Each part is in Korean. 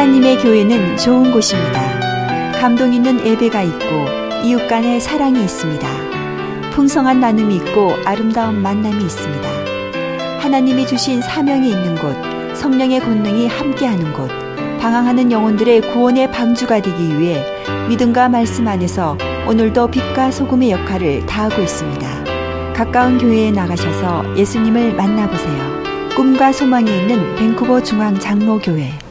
하나님의 교회는 좋은 곳입니다. 감동 있는 예배가 있고 이웃 간의 사랑이 있습니다. 풍성한 나눔이 있고 아름다운 만남이 있습니다. 하나님이 주신 사명이 있는 곳, 성령의 권능이 함께하는 곳, 방황하는 영혼들의 구원의 방주가 되기 위해 믿음과 말씀 안에서 오늘도 빛과 소금의 역할을 다하고 있습니다. 가까운 교회에 나가셔서 예수님을 만나보세요. 꿈과 소망이 있는 밴쿠버 중앙 장로교회.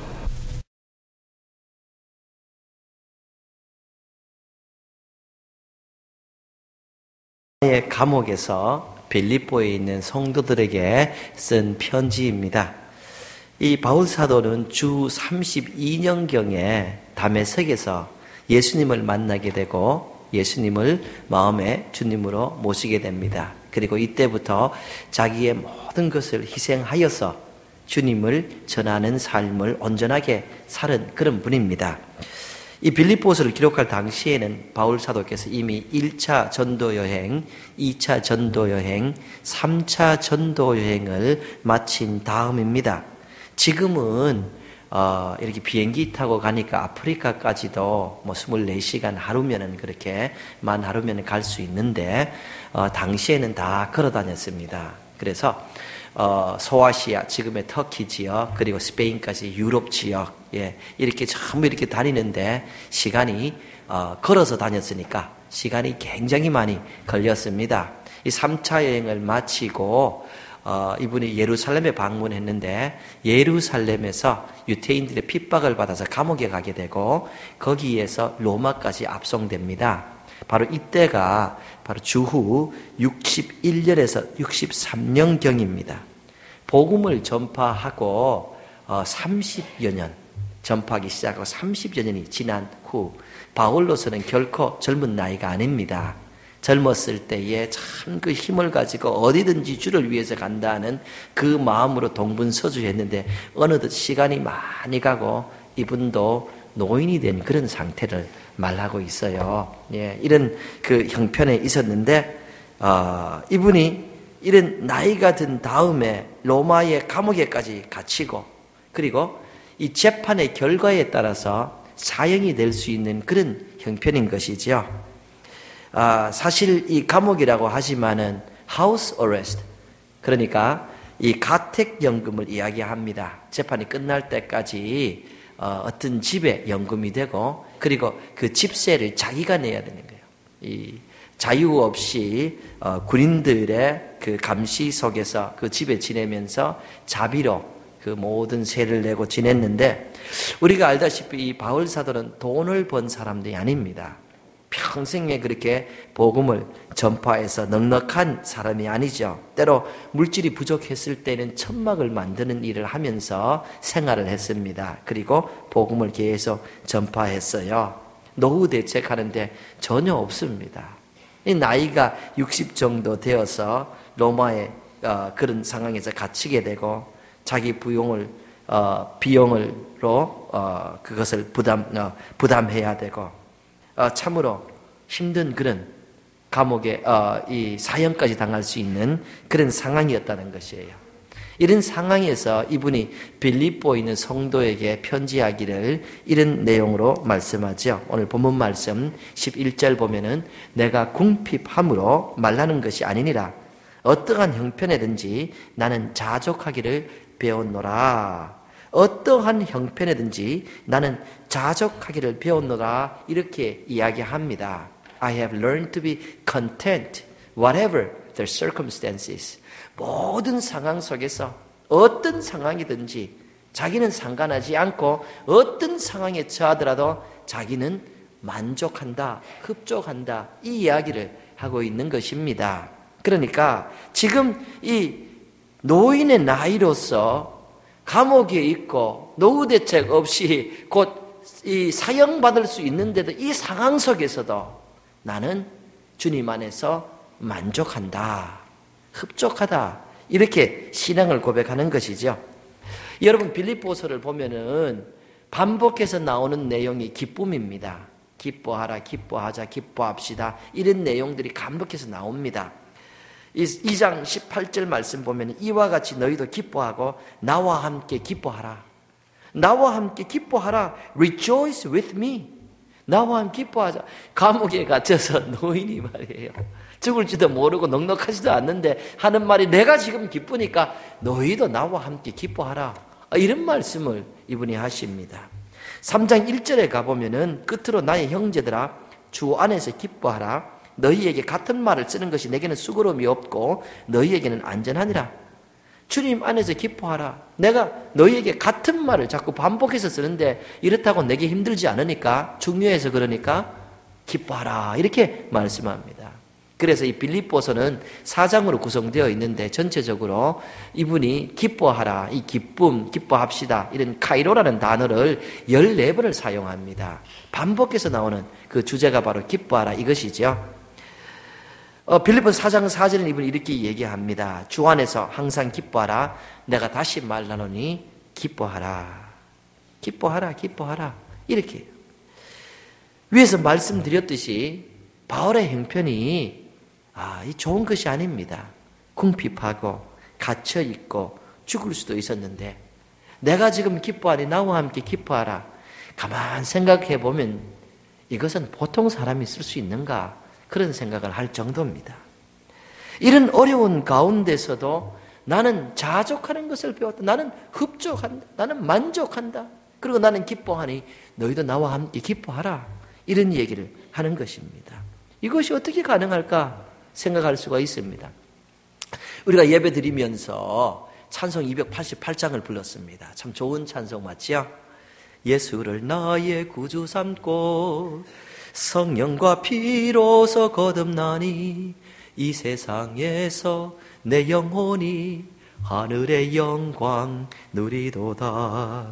감옥에서 빌립보에 있는 성도들에게 쓴 편지입니다. 이 바울 사도는 주 32년경에 다메섹에서 예수님을 만나게 되고 예수님을 마음의 주님으로 모시게 됩니다. 그리고 이때부터 자기의 모든 것을 희생하여서 주님을 전하는 삶을 온전하게 사는 그런 분입니다. 이 빌립보서를 기록할 당시에는 바울 사도께서 이미 1차 전도 여행, 2차 전도 여행, 3차 전도 여행을 마친 다음입니다. 지금은 이렇게 비행기 타고 가니까 아프리카까지도 뭐 24시간 하루면은 그렇게만 하루면은 갈 수 있는데 당시에는 다 걸어 다녔습니다. 그래서 소아시아, 지금의 터키 지역, 그리고 스페인까지 유럽 지역, 이렇게 전부 이렇게 다니는데 시간이 걸어서 다녔으니까 시간이 굉장히 많이 걸렸습니다. 이 3차 여행을 마치고 이분이 예루살렘에 방문했는데 예루살렘에서 유태인들의 핍박을 받아서 감옥에 가게 되고 거기에서 로마까지 압송됩니다. 바로 이때가 바로 주후 61년에서 63년경입니다. 복음을 전파하고 30여 년 전파하기 시작하고 30여 년이 지난 후 바울로서는 결코 젊은 나이가 아닙니다. 젊었을 때에 참 그 힘을 가지고 어디든지 주를 위해서 간다는 그 마음으로 동분서주했는데 어느덧 시간이 많이 가고 이분도 노인이 된 그런 상태를 말하고 있어요. 이런 그 형편에 있었는데 이분이 이런 나이가 든 다음에 로마의 감옥에까지 갇히고 그리고 이 재판의 결과에 따라서 사형이 될 수 있는 그런 형편인 것이죠. 사실 이 감옥이라고 하지만은 house arrest, 그러니까 이 가택연금을 이야기합니다. 재판이 끝날 때까지 어떤 집에 연금이 되고 그리고 그 집세를 자기가 내야 되는 거예요. 이 자유 없이 군인들의 그 감시 속에서 그 집에 지내면서 자비로 그 모든 세를 내고 지냈는데 우리가 알다시피 이 바울 사도는 돈을 번 사람들이 아닙니다. 평생에 그렇게 복음을 전파해서 넉넉한 사람이 아니죠. 때로 물질이 부족했을 때는 천막을 만드는 일을 하면서 생활을 했습니다. 그리고 복음을 계속 전파했어요. 노후 대책하는데 전혀 없습니다. 이 나이가 60 정도 되어서 로마의 그런 상황에서 갇히게 되고 자기 비용으로 그것을 부담해야 되고 참으로 힘든 그런 감옥에 이 사형까지 당할 수 있는 그런 상황이었다는 것이에요. 이런 상황에서 이분이 빌립보에 있는 성도에게 편지하기를 이런 내용으로 말씀하죠. 오늘 본문 말씀 11절 보면은 내가 궁핍함으로 말하는 것이 아니니라. 어떠한 형편에든지 나는 자족하기를 배웠노라. 어떠한 형편에든지 나는 자족하기를 배웠노라. 이렇게 이야기합니다. I have learned to be content whatever the circumstances. 모든 상황 속에서 어떤 상황이든지 자기는 상관하지 않고 어떤 상황에 처하더라도 자기는 만족한다, 흡족한다, 이 이야기를 하고 있는 것입니다. 그러니까 지금 이 노인의 나이로서 감옥에 있고 노후 대책 없이 곧 이 사형받을 수 있는데도 이 상황 속에서도 나는 주님 안에서 만족한다, 흡족하다, 이렇게 신앙을 고백하는 것이죠. 여러분 빌립보서를 보면은 반복해서 나오는 내용이 기쁨입니다. 기뻐하라, 기뻐하자, 기뻐합시다, 이런 내용들이 반복해서 나옵니다. 2장 18절 말씀 보면 이와 같이 너희도 기뻐하고 나와 함께 기뻐하라. 나와 함께 기뻐하라. Rejoice with me. 나와 함께 기뻐하자. 감옥에 갇혀서 노인이 말이에요. 죽을지도 모르고 넉넉하지도 않는데 하는 말이 내가 지금 기쁘니까 너희도 나와 함께 기뻐하라. 이런 말씀을 이분이 하십니다. 3장 1절에 가보면은 끝으로 나의 형제들아 주 안에서 기뻐하라. 너희에게 같은 말을 쓰는 것이 내게는 수고로움이 없고 너희에게는 안전하니라. 주님 안에서 기뻐하라. 내가 너희에게 같은 말을 자꾸 반복해서 쓰는데 이렇다고 내게 힘들지 않으니까, 중요해서 그러니까 기뻐하라 이렇게 말씀합니다. 그래서 이 빌립보서는 4장으로 구성되어 있는데 전체적으로 이분이 기뻐하라, 이 기쁨, 기뻐합시다 이런 카이로라는 단어를 14번을 사용합니다. 반복해서 나오는 그 주제가 바로 기뻐하라 이것이죠. 빌립보서 4장 4절은 이분이 이렇게 얘기합니다. 주 안에서 항상 기뻐하라. 내가 다시 말하노니 기뻐하라. 기뻐하라, 기뻐하라. 이렇게. 위에서 말씀드렸듯이 바울의 형편이 이 좋은 것이 아닙니다. 궁핍하고 갇혀있고 죽을 수도 있었는데 내가 지금 기뻐하니 나와 함께 기뻐하라. 가만 생각해 보면 이것은 보통 사람이 쓸 수 있는가? 그런 생각을 할 정도입니다. 이런 어려운 가운데서도 나는 자족하는 것을 배웠다. 나는 흡족한다. 나는 만족한다. 그리고 나는 기뻐하니 너희도 나와 함께 기뻐하라. 이런 얘기를 하는 것입니다. 이것이 어떻게 가능할까 생각할 수가 있습니다. 우리가 예배 드리면서 찬송 288장을 불렀습니다. 참 좋은 찬송 맞지요? 예수를 나의 구주 삼고 성령과 피로서 거듭나니 이 세상에서 내 영혼이 하늘의 영광 누리도다.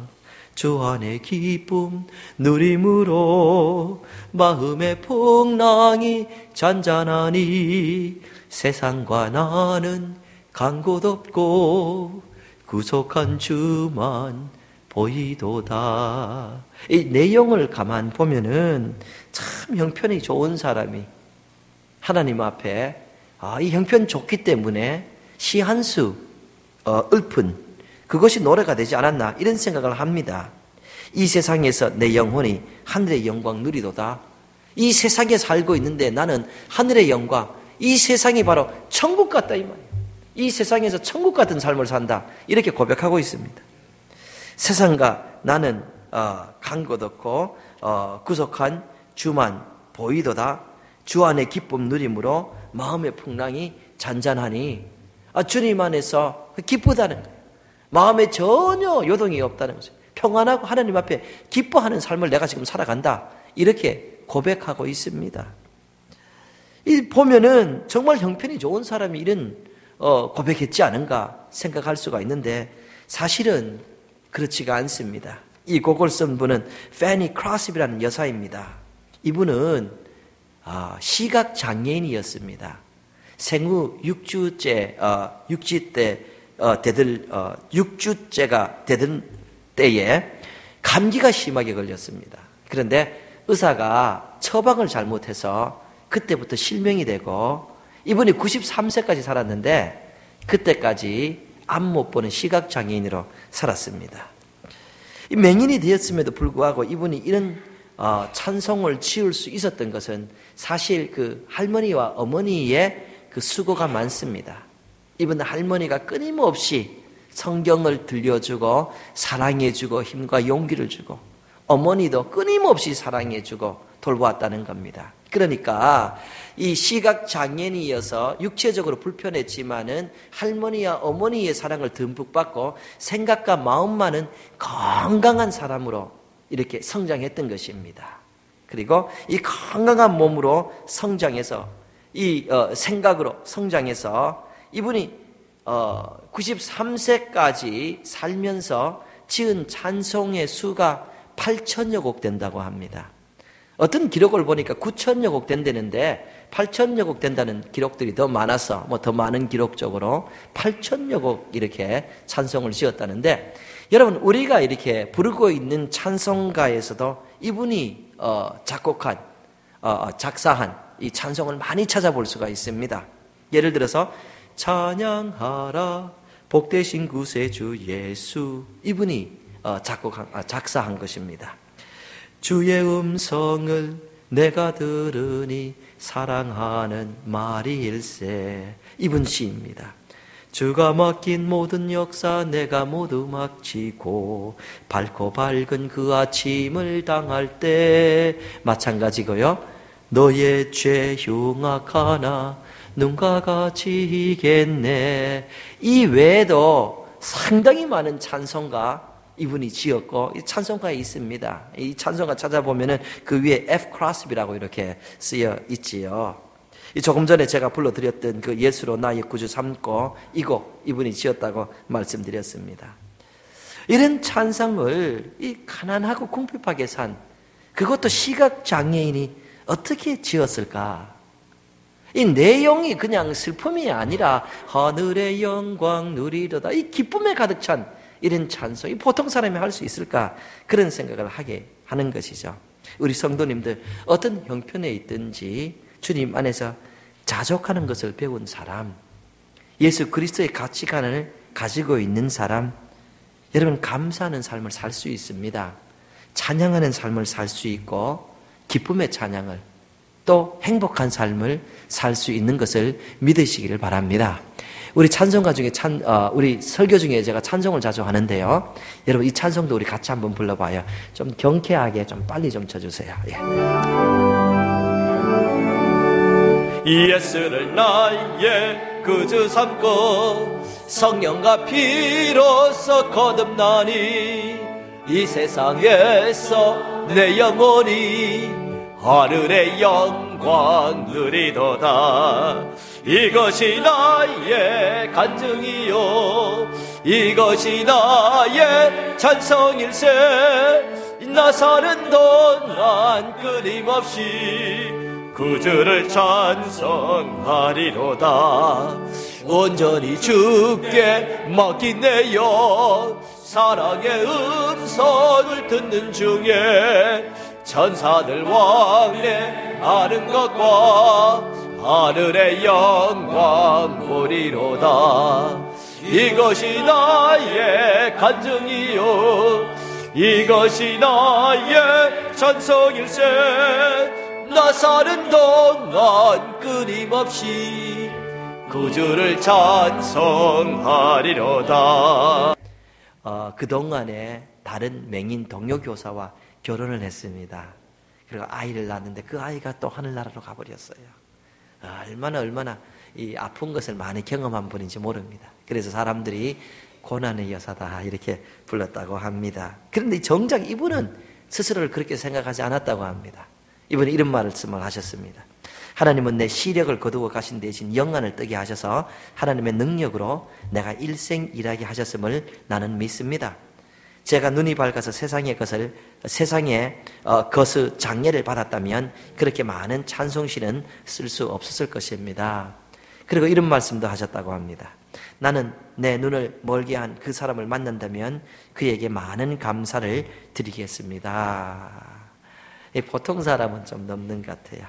주 안의 기쁨 누림으로 마음의 풍랑이 잔잔하니 세상과 나는 간 곳 없고 구속한 주만 보이도다. 이 내용을 가만 보면은 참 형편이 좋은 사람이 하나님 앞에 이 형편 좋기 때문에 시 한 수 읊은 그것이 노래가 되지 않았나 이런 생각을 합니다. 이 세상에서 내 영혼이 하늘의 영광 누리도다. 이 세상에 살고 있는데 나는 하늘의 영광, 이 세상이 바로 천국 같다 이 말이에요. 이 세상에서 천국 같은 삶을 산다 이렇게 고백하고 있습니다. 세상과 나는 간 곳 없고 구속한 주만 보이도다. 주 안의 기쁨 누림으로 마음의 풍랑이 잔잔하니 주님 안에서 기쁘다는 거예요. 마음에 전혀 요동이 없다는 거죠. 평안하고 하나님 앞에 기뻐하는 삶을 내가 지금 살아간다 이렇게 고백하고 있습니다. 이 보면은 정말 형편이 좋은 사람이 이런 고백했지 않은가 생각할 수가 있는데 사실은 그렇지가 않습니다. 이 곡을 쓴 분은 페니 크로스비라는 여사입니다. 이분은 시각 장애인이었습니다. 생후 6주째가 되던 때에 감기가 심하게 걸렸습니다. 그런데 의사가 처방을 잘못해서 그때부터 실명이 되고 이분이 93세까지 살았는데 그때까지 앞 못 보는 시각장애인으로 살았습니다. 이 맹인이 되었음에도 불구하고 이분이 이런 찬송을 지을 수 있었던 것은 사실 그 할머니와 어머니의 그 수고가 많습니다. 이분 할머니가 끊임없이 성경을 들려주고 사랑해주고 힘과 용기를 주고 어머니도 끊임없이 사랑해주고 돌보았다는 겁니다. 그러니까 이 시각장애인이어서 육체적으로 불편했지만은 할머니와 어머니의 사랑을 듬뿍 받고 생각과 마음만은 건강한 사람으로 이렇게 성장했던 것입니다. 그리고 이 건강한 몸으로 성장해서 이 생각으로 성장해서 이분이 93세까지 살면서 지은 찬송의 수가 8천여 곡 된다고 합니다. 어떤 기록을 보니까 9천여 곡 된다는데 8천여 곡 된다는 기록들이 더 많아서 더 많은 기록적으로 8천여 곡 이렇게 찬송을 지었다는데 여러분 우리가 이렇게 부르고 있는 찬송가에서도 이분이 작사한 이 찬송을 많이 찾아볼 수가 있습니다. 예를 들어서 찬양하라 복되신 구세주 예수 이분이 작사한 것입니다. 주의 음성을 내가 들으니 사랑하는 마리일세. 이분 시입니다. 주가 맡긴 모든 역사 내가 모두 막지고 밝고 밝은 그 아침을 당할 때. 마찬가지고요. 너의 죄 흉악하나 눈과 같이 이겠네. 이 외에도 상당히 많은 찬송가 이분이 지었고, 이 찬송가에 있습니다. 이 찬송가 찾아보면은 그 위에 F. 크로스비라고 이렇게 쓰여 있지요. 조금 전에 제가 불러드렸던 그 예수로 나의 구주 삼고 이 곡 이분이 지었다고 말씀드렸습니다. 이런 찬송을 이 가난하고 궁핍하게 산, 그것도 시각장애인이 어떻게 지었을까? 이 내용이 그냥 슬픔이 아니라 하늘의 영광 누리도다, 이 기쁨에 가득 찬 이런 찬송이 보통 사람이 할 수 있을까? 그런 생각을 하게 하는 것이죠. 우리 성도님들 어떤 형편에 있든지 주님 안에서 자족하는 것을 배운 사람, 예수 그리스도의 가치관을 가지고 있는 사람, 여러분 감사하는 삶을 살 수 있습니다. 찬양하는 삶을 살 수 있고 기쁨의 찬양을, 또 행복한 삶을 살 수 있는 것을 믿으시기를 바랍니다. 우리 찬송가 중에 우리 설교 중에 제가 찬송을 자주 하는데요. 여러분 이 찬송도 우리 같이 한번 불러봐요. 좀 경쾌하게 좀 빨리 좀 쳐주세요. 예수를 나의 구주 삼고 성령과 피로써 거듭나니 이 세상에서 내 영혼이 하늘의 영광 누리도다. 이것이 나의 간증이요 이것이 나의 찬송일세. 나 사는 동안 끊임없이 구주를 찬송하리로다. 온전히 주께 맡긴 내 영, 사랑의 음성을 듣는 중에 천사들 왕래하는 것과 하늘의 영광 보리로다. 이것이 나의 간증이요 이것이 나의 찬송일세. 나 사는 동안 끊임없이 구주를 찬송하리로다. 그동안에 다른 맹인 동료 교사와 결혼을 했습니다. 그리고 아이를 낳았는데 그 아이가 또 하늘나라로 가버렸어요. 얼마나 이 아픈 것을 많이 경험한 분인지 모릅니다. 그래서 사람들이 고난의 여사다 이렇게 불렀다고 합니다. 그런데 정작 이분은 스스로를 그렇게 생각하지 않았다고 합니다. 이분은 이런 말씀을 하셨습니다. 하나님은 내 시력을 거두어 가신 대신 영안을 뜨게 하셔서 하나님의 능력으로 내가 일생일하게 하셨음을 나는 믿습니다. 제가 눈이 밝아서 세상의 것을 장애를 받았다면 그렇게 많은 찬송시는 쓸 수 없었을 것입니다. 그리고 이런 말씀도 하셨다고 합니다. 나는 내 눈을 멀게 한 그 사람을 만난다면 그에게 많은 감사를 드리겠습니다. 보통 사람은 좀 넘는 것 같아요.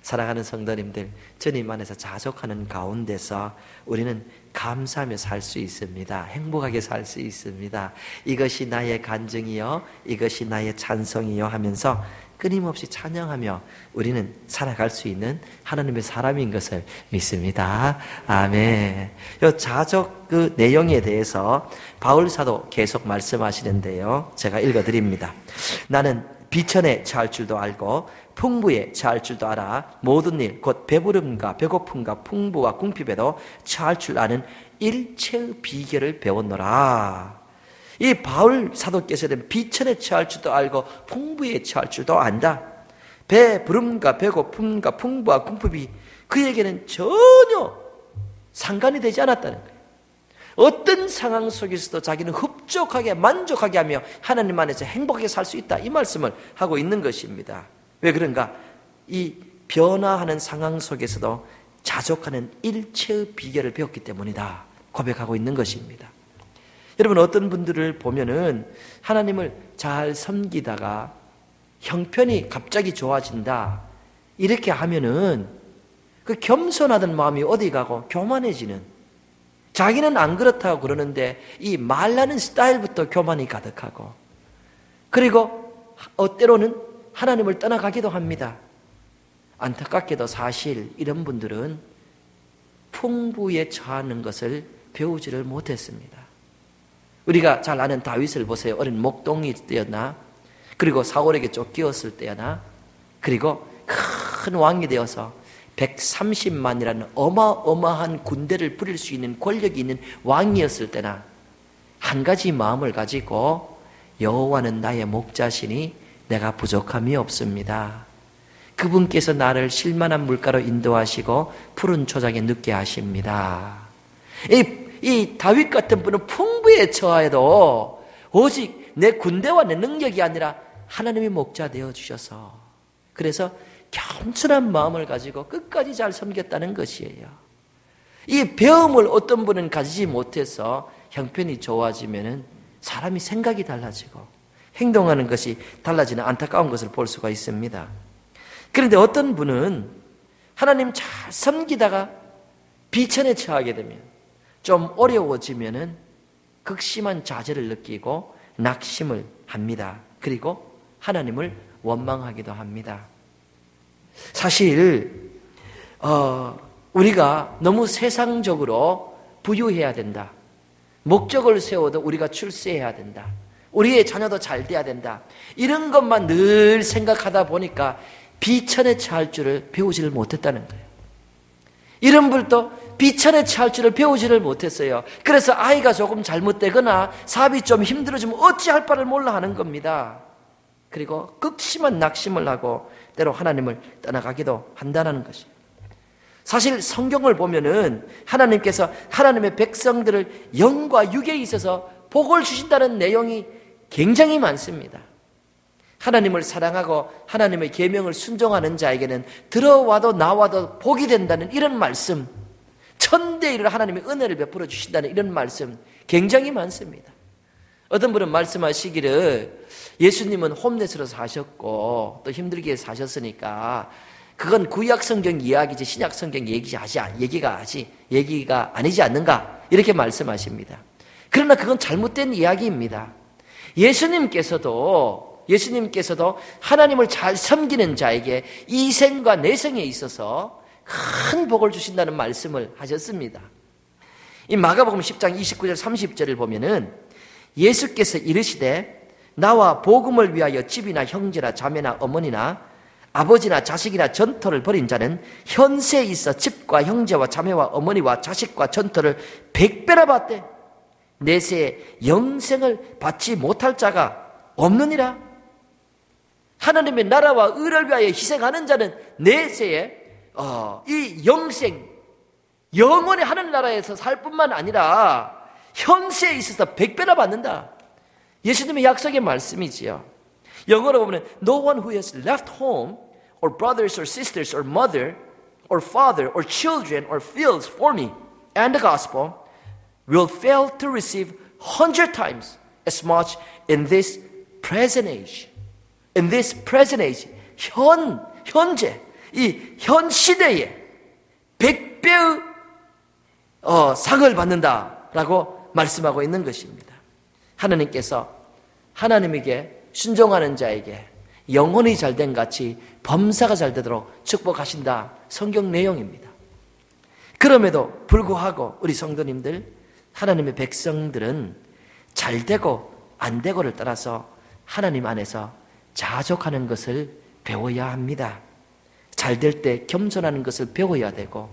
사랑하는 성도님들, 주님 안에서 자족하는 가운데서 우리는 감사하며 살 수 있습니다. 행복하게 살 수 있습니다. 이것이 나의 간증이요 이것이 나의 찬송이요 하면서 끊임없이 찬양하며 우리는 살아갈 수 있는 하나님의 사람인 것을 믿습니다. 아멘. 이 자족 그 내용에 대해서 바울 사도 계속 말씀하시는데요. 제가 읽어드립니다. 나는 비천에 처할 줄도 알고 풍부에 처할 줄도 알아 모든 일 곧 배부름과 배고픔과 풍부와 궁핍에도 처할 줄 아는 일체의 비결을 배웠노라. 이 바울 사도께서는 비천에 처할 줄도 알고 풍부에 처할 줄도 안다. 배부름과 배고픔과 풍부와 궁핍이 그에게는 전혀 상관이 되지 않았다는 거예요. 어떤 상황 속에서도 자기는 흡족하게 만족하게 하며 하나님 안에서 행복하게 살 수 있다, 이 말씀을 하고 있는 것입니다. 왜 그런가? 이 변화하는 상황 속에서도 자족하는 일체의 비결을 배웠기 때문이다 고백하고 있는 것입니다. 여러분 어떤 분들을 보면은 하나님을 잘 섬기다가 형편이 갑자기 좋아진다 이렇게 하면은 그 겸손하던 마음이 어디 가고 교만해지는, 자기는 안 그렇다고 그러는데 이 말하는 스타일부터 교만이 가득하고, 그리고 때로는 하나님을 떠나가기도 합니다. 안타깝게도 사실 이런 분들은 풍부에 처하는 것을 배우지를 못했습니다. 우리가 잘 아는 다윗을 보세요. 어린 목동이 때였나, 그리고 사울에게 쫓기었을 때였나, 그리고 큰 왕이 되어서 130만이라는 어마어마한 군대를 부릴 수 있는 권력이 있는 왕이었을 때나 한 가지 마음을 가지고 여호와는 나의 목자시니 내가 부족함이 없습니다. 그분께서 나를 실만한 물가로 인도하시고 푸른 초장에 눕게 하십니다. 이 다윗 같은 분은 풍부에 처하여도 오직 내 군대와 내 능력이 아니라 하나님의 목자 되어주셔서, 그래서 겸손한 마음을 가지고 끝까지 잘 섬겼다는 것이에요. 이 배움을 어떤 분은 가지지 못해서 형편이 좋아지면은 사람이 생각이 달라지고 행동하는 것이 달라지는 안타까운 것을 볼 수가 있습니다. 그런데 어떤 분은 하나님 잘 섬기다가 비천에 처하게 되면, 좀 어려워지면은 극심한 좌절을 느끼고 낙심을 합니다. 그리고 하나님을 원망하기도 합니다. 사실 우리가 너무 세상적으로 부유해야 된다, 목적을 세워도 우리가 출세해야 된다, 우리의 자녀도 잘 돼야 된다, 이런 것만 늘 생각하다 보니까 비천에 처할 줄을 배우지를 못했다는 거예요. 이런 분도 비천에 처할 줄을 배우지를 못했어요. 그래서 아이가 조금 잘못되거나 사업이 좀 힘들어지면 어찌할 바를 몰라 하는 겁니다. 그리고 극심한 낙심을 하고 때로 하나님을 떠나가기도 한다는 것이에요. 사실 성경을 보면은 하나님께서 하나님의 백성들을 영과 육에 있어서 복을 주신다는 내용이 굉장히 많습니다. 하나님을 사랑하고 하나님의 계명을 순종하는 자에게는 들어와도 나와도 복이 된다는 이런 말씀, 천대일을 하나님의 은혜를 베풀어 주신다는 이런 말씀 굉장히 많습니다. 어떤 분은 말씀하시기를 예수님은 홈레스로 사셨고 또 힘들게 사셨으니까 그건 구약 성경 이야기지 신약 성경 얘기가 아니지 않는가, 이렇게 말씀하십니다. 그러나 그건 잘못된 이야기입니다. 예수님께서도 하나님을 잘 섬기는 자에게 이생과 내생에 있어서 큰 복을 주신다는 말씀을 하셨습니다. 이 마가복음 10장 29절 30절을 보면은 예수께서 이르시되 나와 복음을 위하여 집이나 형제나 자매나 어머니나 아버지나 자식이나 전토를 벌인 자는 현세에 있어 집과 형제와 자매와 어머니와 자식과 전토를 100배나 받되 내세에 영생을 받지 못할 자가 없느니라. 하나님의 나라와 의를 위하여 희생하는 자는 내세에 이 영생, 영원히 하늘나라에서 살 뿐만 아니라 현세에 있어서 100배나 받는다. 예수님의 약속의 말씀이지요. 영어로 보면 No one who has left home or brothers or sisters or mother or father or children or fields for me and the gospel will fail to receive 100 times as much in this present age. In this present age, 현재, 이 현 시대에 100배의 상을 받는다라고 말씀하고 있는 것입니다. 하나님께서 하나님에게 순종하는 자에게 영혼이 잘된 같이 범사가 잘 되도록 축복하신다, 성경 내용입니다. 그럼에도 불구하고 우리 성도님들, 하나님의 백성들은 잘 되고 안 되고를 따라서 하나님 안에서 자족하는 것을 배워야 합니다. 잘 될 때 겸손하는 것을 배워야 되고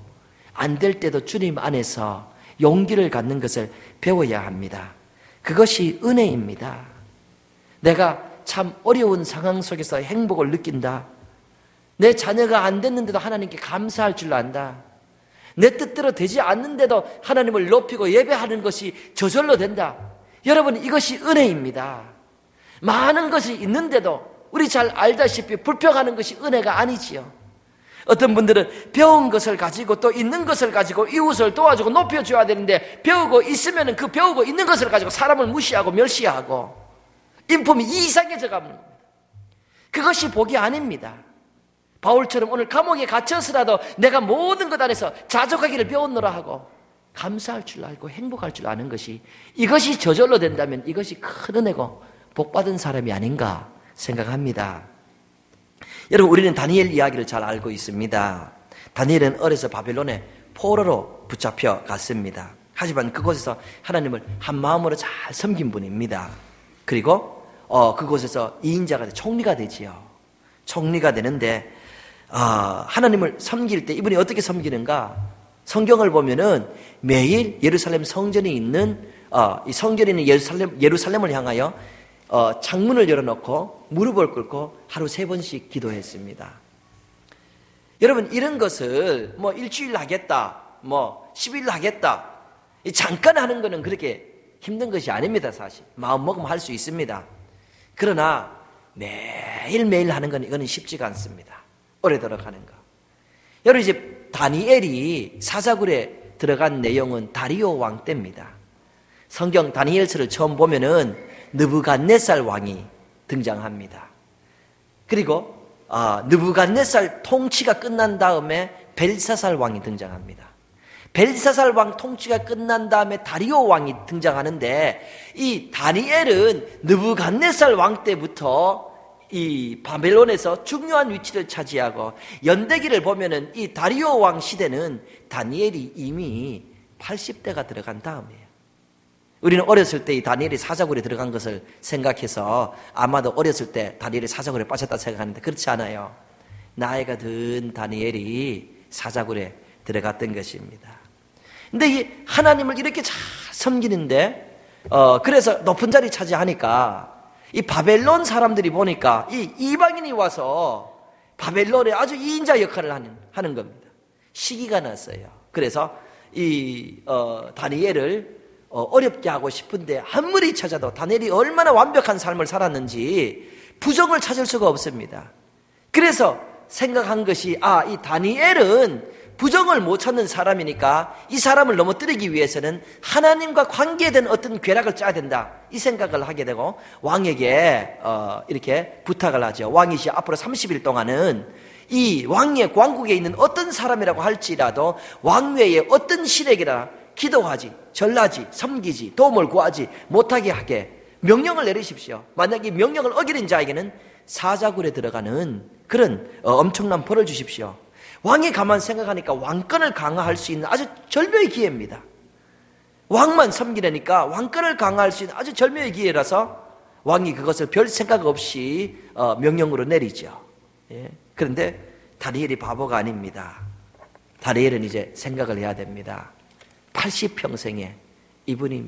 안 될 때도 주님 안에서 용기를 갖는 것을 배워야 합니다. 그것이 은혜입니다. 내가 참 어려운 상황 속에서 행복을 느낀다. 내 자녀가 안 됐는데도 하나님께 감사할 줄 안다. 내 뜻대로 되지 않는데도 하나님을 높이고 예배하는 것이 저절로 된다. 여러분, 이것이 은혜입니다. 많은 것이 있는데도 우리 잘 알다시피 불평하는 것이 은혜가 아니지요. 어떤 분들은 배운 것을 가지고 또 있는 것을 가지고 이웃을 도와주고 높여줘야 되는데 배우고 있으면 그 배우고 있는 것을 가지고 사람을 무시하고 멸시하고 인품이 이상해져 가는 겁니다. 그것이 복이 아닙니다. 바울처럼 오늘 감옥에 갇혀서라도 내가 모든 것 안에서 자족하기를 배웠노라 하고 감사할 줄 알고 행복할 줄 아는 것이, 이것이 저절로 된다면 이것이 큰 은혜고 복받은 사람이 아닌가 생각합니다. 여러분, 우리는 다니엘 이야기를 잘 알고 있습니다. 다니엘은 어려서 바벨론의 포로로 붙잡혀 갔습니다. 하지만 그곳에서 하나님을 한 마음으로 잘 섬긴 분입니다. 그리고 그곳에서 2인자가 총리가 되지요. 총리가 되는데 하나님을 섬길 때 이분이 어떻게 섬기는가? 성경을 보면은 매일 예루살렘 성전이 있는 이 성전이 있는 예루살렘을 향하여 창문을 열어놓고 무릎을 꿇고 하루 3번씩 기도했습니다. 여러분, 이런 것을 뭐 일주일 하겠다, 뭐 10일 하겠다, 잠깐 하는 것은 그렇게 힘든 것이 아닙니다. 사실 마음 먹으면 할 수 있습니다. 그러나 매일매일 하는 건 이거는 쉽지가 않습니다. 오래도록 하는 거. 여러분, 이제 다니엘이 사자굴에 들어간 내용은 다리오 왕 때입니다. 성경 다니엘서를 처음 보면은 느부갓네살 왕이 등장합니다. 그리고 느부갓네살 통치가 끝난 다음에 벨사살 왕이 등장합니다. 벨사살 왕 통치가 끝난 다음에 다리오 왕이 등장하는데, 이 다니엘은 느부갓네살 왕 때부터 이 바벨론에서 중요한 위치를 차지하고, 연대기를 보면은 이 다리오 왕 시대는 다니엘이 이미 80대가 들어간 다음이에요. 우리는 어렸을 때 이 다니엘이 사자굴에 들어간 것을 생각해서 아마도 어렸을 때 다니엘이 사자굴에 빠졌다 생각하는데, 그렇지 않아요. 나이가 든 다니엘이 사자굴에 들어갔던 것입니다. 근데 이 하나님을 이렇게 잘 섬기는데, 그래서 높은 자리 차지하니까 이 바벨론 사람들이 보니까 이 이방인이 와서 바벨론에 아주 2인자 역할을 하는 겁니다. 시기가 났어요. 그래서 이 다니엘을 어렵게 하고 싶은데 아무리 찾아도 다니엘이 얼마나 완벽한 삶을 살았는지 부정을 찾을 수가 없습니다. 그래서 생각한 것이, 이 다니엘은 부정을 못 찾는 사람이니까 이 사람을 넘어뜨리기 위해서는 하나님과 관계된 어떤 괴락을 짜야 된다, 이 생각을 하게 되고 왕에게 이렇게 부탁을 하죠. 왕이 이제 앞으로 30일 동안은 이 왕의 왕국에 있는 어떤 사람이라고 할지라도 왕외에 어떤 신에게나 기도하지, 절하지, 섬기지, 도움을 구하지 못하게 하게 명령을 내리십시오. 만약 이 명령을 어기는 자에게는 사자굴에 들어가는 그런 엄청난 벌을 주십시오. 왕이 가만 생각하니까 왕권을 강화할 수 있는 아주 절묘의 기회입니다. 왕만 섬기려니까 왕권을 강화할 수 있는 아주 절묘의 기회라서 왕이 그것을 별 생각 없이 명령으로 내리죠. 그런데 다니엘이 바보가 아닙니다. 다니엘은 이제 생각을 해야 됩니다. 80평생에 이분이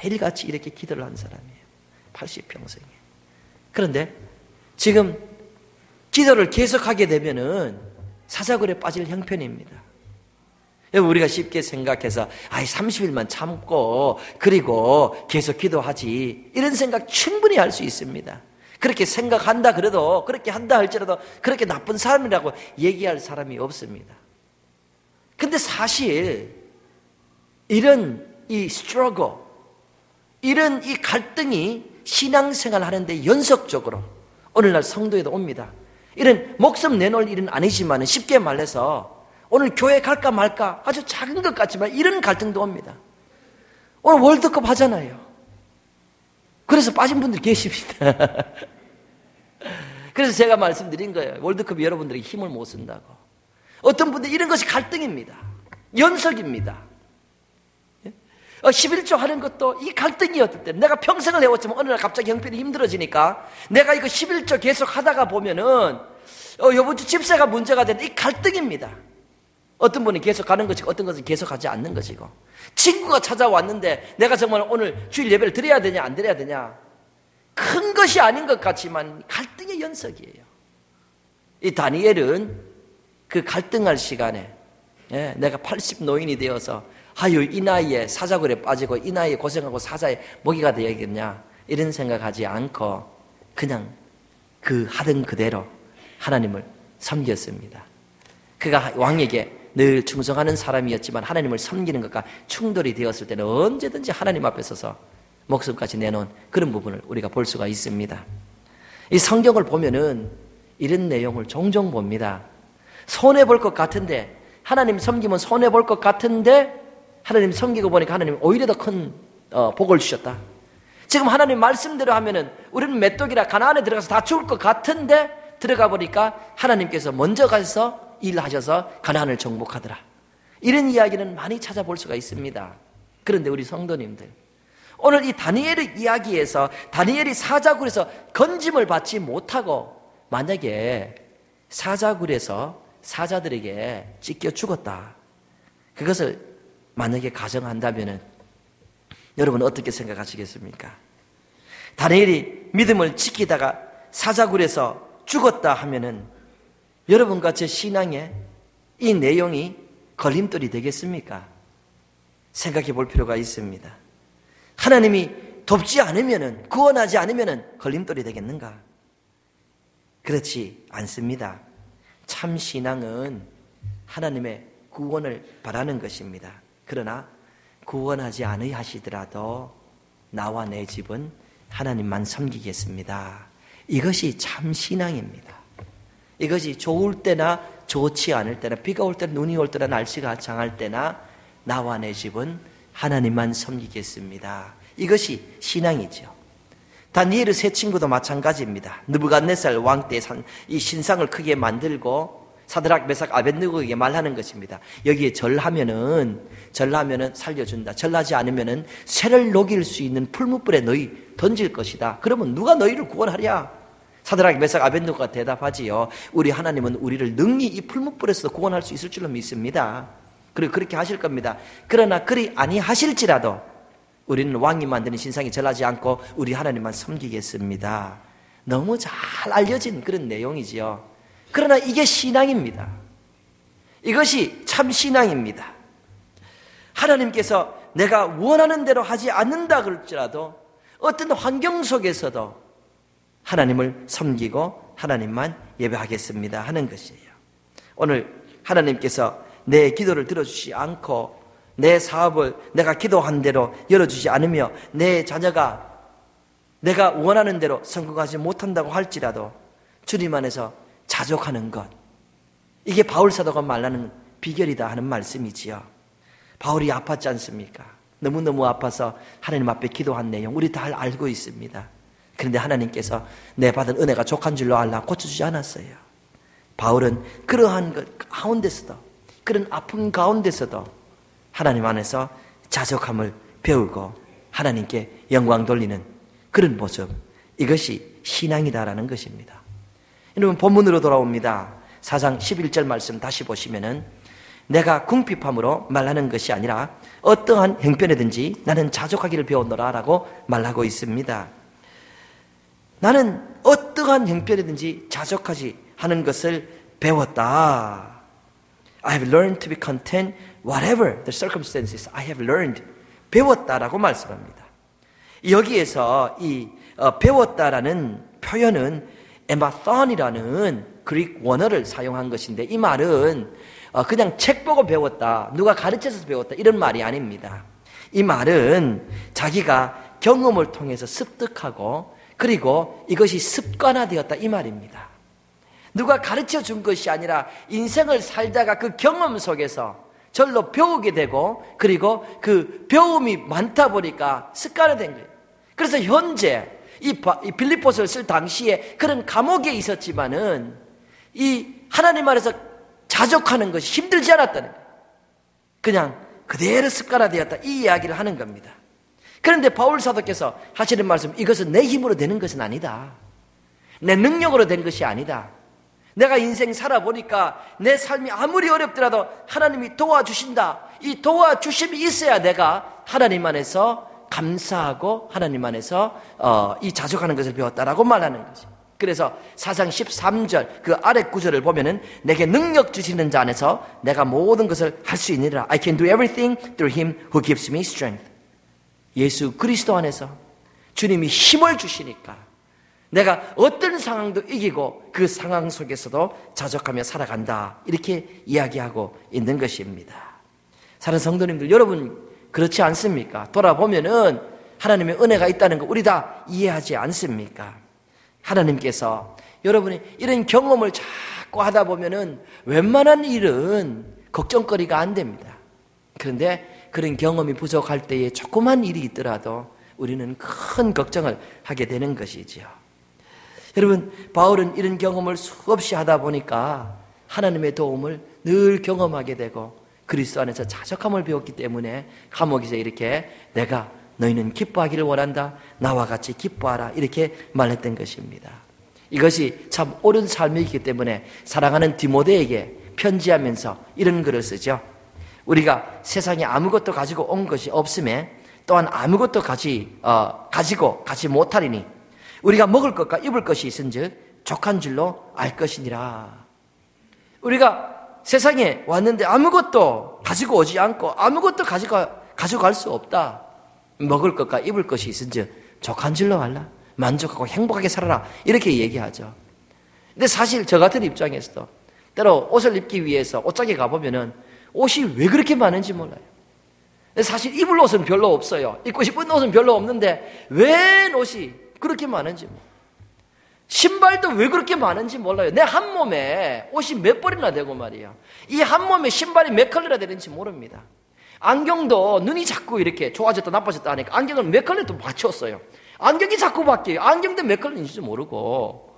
매일같이 이렇게 기도를 한 사람이에요. 80평생에. 그런데 지금 기도를 계속하게 되면은 사자굴에 빠질 형편입니다. 우리가 쉽게 생각해서 30일만 참고 그리고 계속 기도하지, 이런 생각 충분히 할 수 있습니다. 그렇게 생각한다 그래도, 그렇게 한다 할지라도 그렇게 나쁜 사람이라고 얘기할 사람이 없습니다. 근데 사실 이런 이 스트러글, 이런 이 갈등이 신앙생활 하는데 연속적으로 오늘날 성도에도 옵니다. 이런 목숨 내놓을 일은 아니지만 쉽게 말해서 오늘 교회 갈까 말까 아주 작은 것 같지만 이런 갈등도 옵니다. 오늘 월드컵 하잖아요. 그래서 빠진 분들 계십니다. 그래서 제가 말씀드린 거예요. 월드컵이 여러분들에게 힘을 못 쓴다고. 어떤 분들 이런 것이 갈등입니다. 연속입니다. 11조 하는 것도 이 갈등이었을 때, 내가 평생을 해왔지만 어느 날 갑자기 형편이 힘들어지니까 내가 이거 11조 계속 하다가 보면은 이번 주 집세가 문제가 되는 이 갈등입니다. 어떤 분이 계속 가는 것이고 어떤 것은 계속 하지 않는 것이고, 친구가 찾아왔는데 내가 정말 오늘 주일 예배를 드려야 되냐 안 드려야 되냐, 큰 것이 아닌 것 같지만 갈등의 연속이에요. 이 다니엘은 그 갈등할 시간에 내가 80 노인이 되어서 이 나이에 사자굴에 빠지고 이 나이에 고생하고 사자의 먹이가 되어야겠냐, 이런 생각하지 않고 그냥 그 하던 그대로 하나님을 섬겼습니다. 그가 왕에게 늘 충성하는 사람이었지만 하나님을 섬기는 것과 충돌이 되었을 때는 언제든지 하나님 앞에 서서 목숨까지 내놓은 그런 부분을 우리가 볼 수가 있습니다. 이 성경을 보면은 이런 내용을 종종 봅니다. 손해볼 것 같은데, 하나님 섬기면 손해볼 것 같은데 하나님 섬기고 보니까 하나님 오히려 더 큰 복을 주셨다. 지금 하나님 말씀대로 하면은 우리는 메뚜기라 가나안에 들어가서 다 죽을 것 같은데 들어가 보니까 하나님께서 먼저 가서 일하셔서 가나안을 정복하더라. 이런 이야기는 많이 찾아볼 수가 있습니다. 그런데 우리 성도님들, 오늘 이 다니엘의 이야기에서 다니엘이 사자굴에서 건짐을 받지 못하고 만약에 사자굴에서 사자들에게 찢겨 죽었다, 그것을 만약에 가정한다면은 여러분 어떻게 생각하시겠습니까? 다니엘이 믿음을 지키다가 사자굴에서 죽었다 하면은 여러분과 제 신앙에 이 내용이 걸림돌이 되겠습니까? 생각해 볼 필요가 있습니다. 하나님이 돕지 않으면은, 구원하지 않으면은 걸림돌이 되겠는가? 그렇지 않습니다. 참 신앙은 하나님의 구원을 바라는 것입니다. 그러나 구원하지 않으시더라도 나와 내 집은 하나님만 섬기겠습니다. 이것이 참 신앙입니다. 이것이 좋을 때나 좋지 않을 때나, 비가 올 때나 눈이 올 때나 날씨가 장할 때나 나와 내 집은 하나님만 섬기겠습니다. 이것이 신앙이죠. 다니엘의 세 친구도 마찬가지입니다. 느부갓네살 왕 때 이 신상을 크게 만들고 사드락, 메삭, 아벳느고에게 말하는 것입니다. 여기에 절하면은 살려준다. 절하지 않으면은 쇠를 녹일 수 있는 풀무불에 너희 던질 것이다. 그러면 누가 너희를 구원하랴? 사드락, 메삭, 아벳느고가 대답하지요. 우리 하나님은 우리를 능히 이 풀무불에서 구원할 수 있을 줄로 믿습니다. 그리고 그렇게 하실 겁니다. 그러나 그리 아니하실지라도 우리는 왕이 만드는 신상에 절하지 않고 우리 하나님만 섬기겠습니다. 너무 잘 알려진 그런 내용이지요. 그러나 이게 신앙입니다. 이것이 참 신앙입니다. 하나님께서 내가 원하는 대로 하지 않는다 그럴지라도 어떤 환경 속에서도 하나님을 섬기고 하나님만 예배하겠습니다 하는 것이에요. 오늘 하나님께서 내 기도를 들어주지 않고 내 사업을 내가 기도한 대로 열어주지 않으며 내 자녀가 내가 원하는 대로 성공하지 못한다고 할지라도 주님 안에서 자족하는 것, 이게 바울 사도가 말하는 비결이다 하는 말씀이지요. 바울이 아팠지 않습니까? 너무너무 아파서 하나님 앞에 기도한 내용 우리 다 알고 있습니다. 그런데 하나님께서 내 받은 은혜가 족한 줄로 알라 고쳐주지 않았어요. 바울은 그러한 것 가운데서도, 그런 아픔 가운데서도 하나님 안에서 자족함을 배우고 하나님께 영광 돌리는 그런 모습, 이것이 신앙이다라는 것입니다. 여러분 본문으로 돌아옵니다. 4장 11절 말씀 다시 보시면은 내가 궁핍함으로 말하는 것이 아니라 어떠한 형편이든지 나는 자족하기를 배웠노라 라고 말하고 있습니다. 나는 어떠한 형편이든지 자족하지 하는 것을 배웠다. I have learned to be content whatever the circumstances. I have learned. 배웠다라고 말씀합니다. 여기에서 이 배웠다라는 표현은 에마thon이라는 그릭 원어를 사용한 것인데, 이 말은 그냥 책 보고 배웠다, 누가 가르쳐서 배웠다 이런 말이 아닙니다. 이 말은 자기가 경험을 통해서 습득하고 그리고 이것이 습관화되었다 이 말입니다. 누가 가르쳐 준 것이 아니라 인생을 살다가 그 경험 속에서 절로 배우게 되고 그리고 그 배움이 많다 보니까 습관화된 거예요. 그래서 현재 이 빌립보서를 쓸 당시에 그런 감옥에 있었지만은 이 하나님 안에서 자족하는 것이 힘들지 않았다는 거예요. 그냥 그대로 습관화되었다 이 이야기를 하는 겁니다. 그런데 바울 사도께서 하시는 말씀, 이것은 내 힘으로 되는 것은 아니다. 내 능력으로 된 것이 아니다. 내가 인생 살아보니까 내 삶이 아무리 어렵더라도 하나님이 도와주신다. 이 도와주심이 있어야 내가 하나님 안에서 감사하고 하나님 안에서 이 자족하는 것을 배웠다라고 말하는 거죠. 그래서 4장 13절 그 아래 구절을 보면은 내게 능력 주시는 자 안에서 내가 모든 것을 할 수 있느니라. I can do everything through him who gives me strength. 예수 그리스도 안에서 주님이 힘을 주시니까 내가 어떤 상황도 이기고 그 상황 속에서도 자족하며 살아간다. 이렇게 이야기하고 있는 것입니다. 사랑하는 성도님들, 여러분 그렇지 않습니까? 돌아보면은 하나님의 은혜가 있다는 거 우리 다 이해하지 않습니까? 하나님께서 여러분이 이런 경험을 자꾸 하다 보면은 웬만한 일은 걱정거리가 안 됩니다. 그런데 그런 경험이 부족할 때에 조그만 일이 있더라도 우리는 큰 걱정을 하게 되는 것이지요. 여러분, 바울은 이런 경험을 수없이 하다 보니까 하나님의 도움을 늘 경험하게 되고 그리스도 안에서 자족함을 배웠기 때문에 감옥에서 이렇게 내가 너희는 기뻐하기를 원한다. 나와 같이 기뻐하라. 이렇게 말했던 것입니다. 이것이 참 옳은 삶이기 때문에 사랑하는 디모데에게 편지하면서 이런 글을 쓰죠. 우리가 세상에 아무것도 가지고 온 것이 없음에 또한 아무것도 가지고 가지 못하리니 우리가 먹을 것과 입을 것이 있은즉 족한 줄로 알 것이니라. 우리가 세상에 왔는데 아무것도 가지고 오지 않고 아무것도 가져갈 수 없다. 먹을 것과 입을 것이 있은즉 족한 줄로 알라. 만족하고 행복하게 살아라. 이렇게 얘기하죠. 근데 사실 저 같은 입장에서도 때로 옷을 입기 위해서 옷장에 가보면은 옷이 왜 그렇게 많은지 몰라요. 근데 사실 입을 옷은 별로 없어요. 입고 싶은 옷은 별로 없는데 왜 옷이 그렇게 많은지 몰라요. 신발도 왜 그렇게 많은지 몰라요. 내 한 몸에 옷이 몇 벌이나 되고 말이에요. 이 한 몸에 신발이 몇 컬러나 되는지 모릅니다. 안경도 눈이 자꾸 이렇게 좋아졌다 나빠졌다 하니까 안경을 몇 컬러에 또 맞췄어요. 안경이 자꾸 바뀌어요. 안경도 몇 컬러인지도 모르고.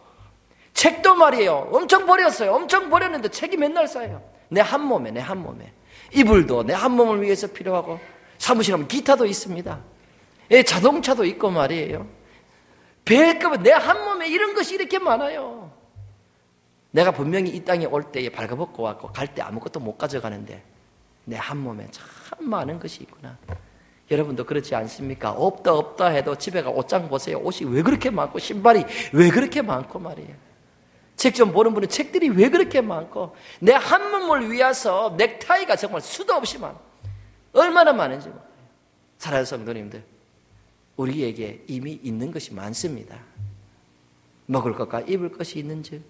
책도 말이에요. 엄청 버렸어요. 엄청 버렸는데 책이 맨날 쌓여요. 내 한 몸에. 이불도 내 한 몸을 위해서 필요하고, 사무실 하면 기타도 있습니다. 자동차도 있고 말이에요. 배급은 내 한 몸에 이런 것이 이렇게 많아요. 내가 분명히 이 땅에 올 때에 발가벗고 왔고 갈 때 아무것도 못 가져가는데 내 한 몸에 참 많은 것이 있구나. 여러분도 그렇지 않습니까? 없다 해도 집에 가 옷장 보세요. 옷이 왜 그렇게 많고 신발이 왜 그렇게 많고 말이에요. 책 좀 보는 분은 책들이 왜 그렇게 많고 내 한 몸을 위해서 넥타이가 정말 수도 없이 많아. 얼마나 많은지 몰라요. 사랑하는 성도님들, 우리에게 이미 있는 것이 많습니다. 먹을 것과 입을 것이 있는지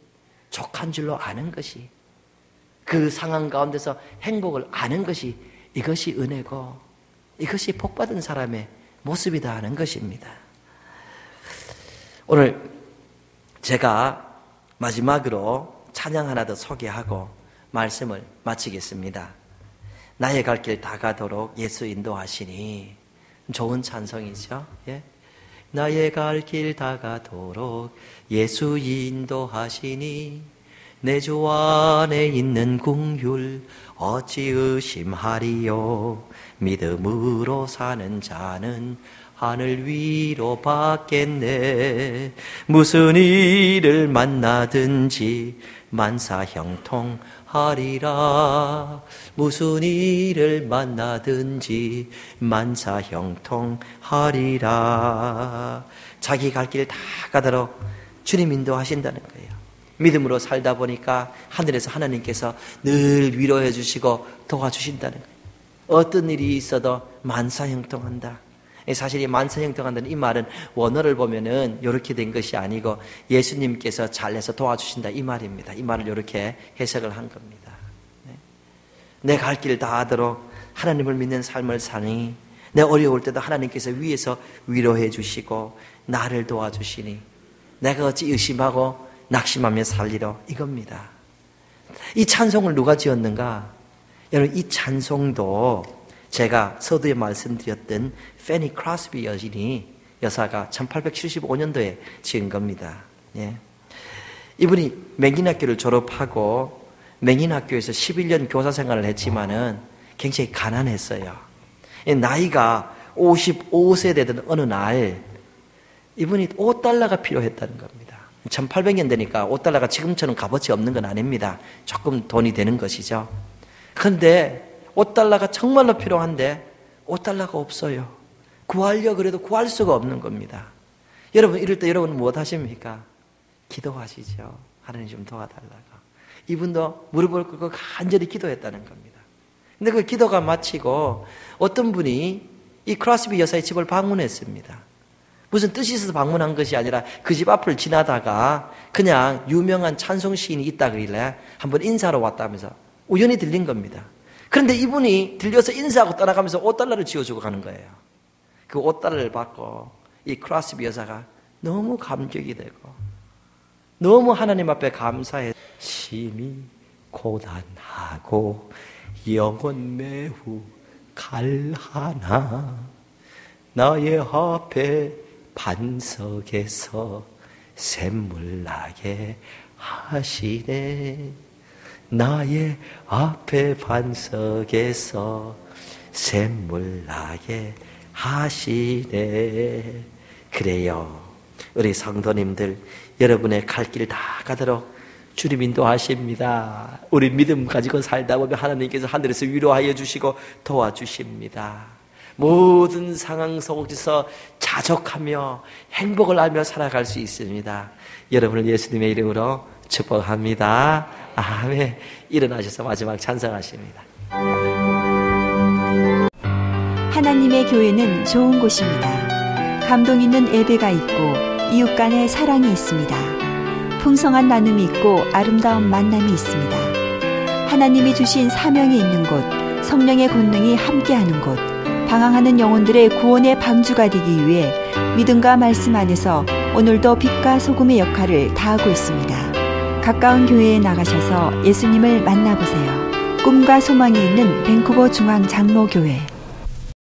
족한 줄로 아는 것이, 그 상황 가운데서 행복을 아는 것이, 이것이 은혜고 이것이 복받은 사람의 모습이다 하는 것입니다. 오늘 제가 마지막으로 찬양 하나 더 소개하고 말씀을 마치겠습니다. 나의 갈 길 다 가도록 예수 인도하시니. 좋은 찬송이죠. 예? 나의 갈 길 다 가도록 예수 인도하시니 내 주 안에 있는 긍휼 어찌 의심하리요. 믿음으로 사는 자는 하늘 위로 받겠네. 무슨 일을 만나든지 만사 형통하리라. 무슨 일을 만나든지 만사 형통하리라. 자기 갈 길 다 가도록 주님 인도하신다는 거예요. 믿음으로 살다 보니까 하늘에서 하나님께서 늘 위로해 주시고 도와주신다는 거예요. 어떤 일이 있어도 만사 형통한다. 사실 이 만사 형통한다는 이 말은 원어를 보면은 이렇게 된 것이 아니고 예수님께서 잘해서 도와주신다 이 말입니다. 이 말을 이렇게 해석을 한 겁니다. 내 갈 길 다 하도록 하나님을 믿는 삶을 사니 내 어려울 때도 하나님께서 위에서 위로해 주시고 나를 도와주시니 내가 어찌 의심하고 낙심하며 살리러, 이겁니다. 이 찬송을 누가 지었는가? 여러분, 이 찬송도 제가 서두에 말씀드렸던 페니 크로스비 여사가 1875년도에 지은 겁니다. 예. 이분이 맹인학교를 졸업하고 맹인학교에서 11년 교사 생활을 했지만은 굉장히 가난했어요. 나이가 55세 되던 어느 날 이분이 $5가 필요했다는 겁니다. 1800년 되니까 $5가 지금처럼 값어치 없는 건 아닙니다. 조금 돈이 되는 것이죠. 그런데 $5가 정말로 필요한데 $5가 없어요. 구하려 그래도 구할 수가 없는 겁니다. 여러분, 이럴 때 여러분은 무엇 하십니까? 기도하시죠. 하나님 좀 도와달라고. 이분도 무릎을 꿇고 간절히 기도했다는 겁니다. 근데 그 기도가 마치고 어떤 분이 이 크로스비 여사의 집을 방문했습니다. 무슨 뜻이 있어서 방문한 것이 아니라 그 집 앞을 지나다가 그냥 유명한 찬송 시인이 있다 그러길래 한번 인사하러 왔다면서 우연히 들린 겁니다. 그런데 이분이 들려서 인사하고 떠나가면서 $5를 지어주고 가는 거예요. 그 $5를 받고 이 크로스비 여사가 너무 감격이 되고 너무 하나님 앞에 감사해. 심히 고단하고 영혼 매우 갈하나 나의 앞에 반석에서 샘물 나게 하시네. 나의 앞에 반석에서 샘물 나게 하시네. 그래요. 우리 성도님들, 여러분의 갈 길 다 가도록 주님 인도하십니다. 우리 믿음 가지고 살다 보면 하나님께서 하늘에서 위로하여 주시고 도와주십니다. 모든 상황 속에서 자족하며 행복을 하며 살아갈 수 있습니다. 여러분을 예수님의 이름으로 축복합니다. 아멘. 일어나셔서 마지막 찬송하십니다. 하나님의 교회는 좋은 곳입니다. 감동 있는 예배가 있고 이웃 간의 사랑이 있습니다. 풍성한 나눔이 있고 아름다운 만남이 있습니다. 하나님이 주신 사명이 있는 곳, 성령의 권능이 함께하는 곳, 방황하는 영혼들의 구원의 방주가 되기 위해 믿음과 말씀 안에서 오늘도 빛과 소금의 역할을 다하고 있습니다. 가까운 교회에 나가셔서 예수님을 만나보세요. 꿈과 소망이 있는 밴쿠버 중앙 장로교회.